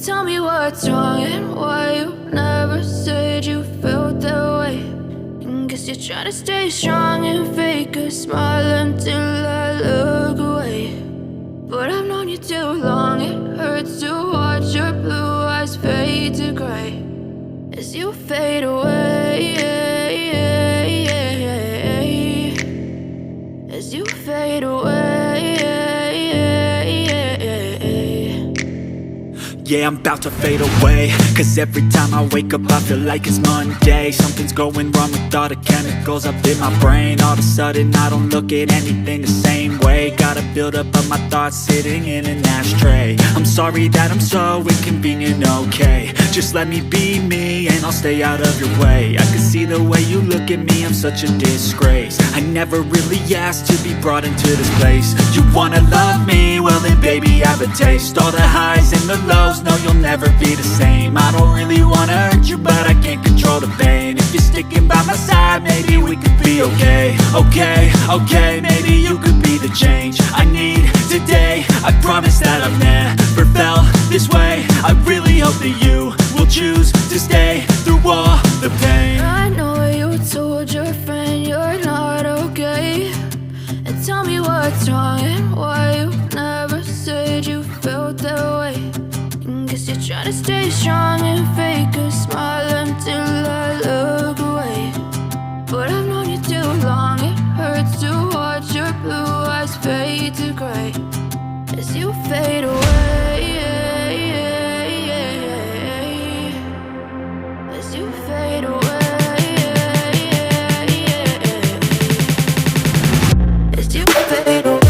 Tell me what's wrong and why you never said you felt that way. And guess you're trying to stay strong and fake a smile until I look away. But I've known you too long, it hurts to watch your blue eyes fade to gray as you fade away, as you fade away. Yeah, I'm about to fade away, cause every time I wake up I feel like it's Monday. Something's going wrong with all the chemicals up in my brain. All of a sudden I don't look at anything the same way. Got a buildup of my thoughts sitting in an ashtray. I'm sorry that I'm so inconvenient, okay. Just let me be me and I'll stay out of your way. I can see the way you look at me, I'm such a disgrace. I never really asked to be brought into this place. You wanna love me? Well then baby have a taste. All the highs and the lows, no you'll never be the same. I don't really wanna hurt you but I can't control the pain. If you're sticking by my side maybe we could be okay. Okay, maybe you could be the change I need today. I promise that I've never felt this way. I really hope that you will choose to stay through all the pain. I know you told your friend you're not okay. And tell me what's wrong and why you never said you felt that way. And guess you're trying to stay strong and fake a smile until I look away. But I've known you too long, it hurts to watch your blue eyes fade to gray as you fade away, as you fade away, as you fade away.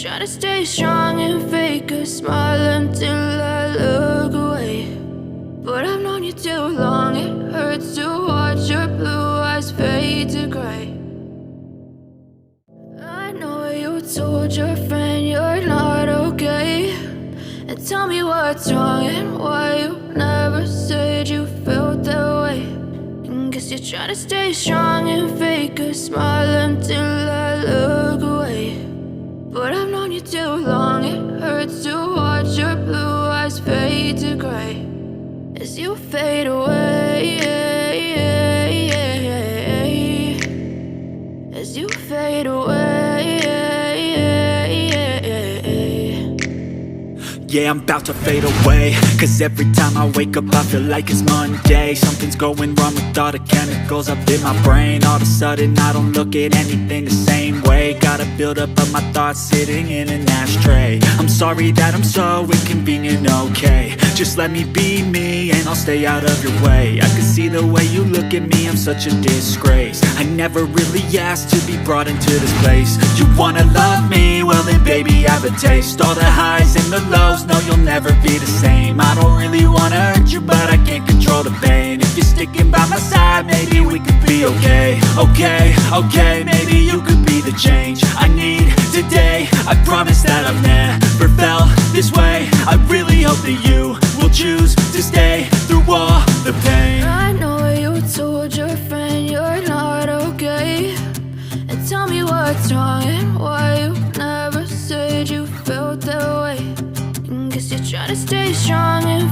Try to stay strong and fake a smile until I look away. But I've known you too long, it hurts to watch your blue eyes fade to gray. I know you told your friend you're not okay. And tell me what's wrong and why you never said you felt that way. And guess you're trying to stay strong and fake a smile until I look away. But I've known you too long, it hurts to watch your blue eyes fade to gray as you fade away, as you fade away. Yeah, I'm about to fade away, cause every time I wake up I feel like it's Monday. Something's going wrong with all the chemicals up in my brain. All of a sudden I don't look at anything the same way. Got a buildup of my thoughts sitting in an ashtray. I'm sorry that I'm so inconvenient, okay. Just let me be me and I'll stay out of your way. I can see the way you look at me, I'm such a disgrace. I never really asked to be brought into this place. You wanna love me? Well then baby, have a taste. All the highs and the lows, no you'll never be the same. I don't really wanna hurt you, but I can't control the pain. If you're sticking by my side, maybe we could be okay. Okay, maybe you could be the change I need today. I promise that I've never felt this way. I really hope that you will choose to stay through all the pain. I know you told your friend you're not okay, and tell me what's wrong and why you never said you felt that way. Guess you're trying to stay strong and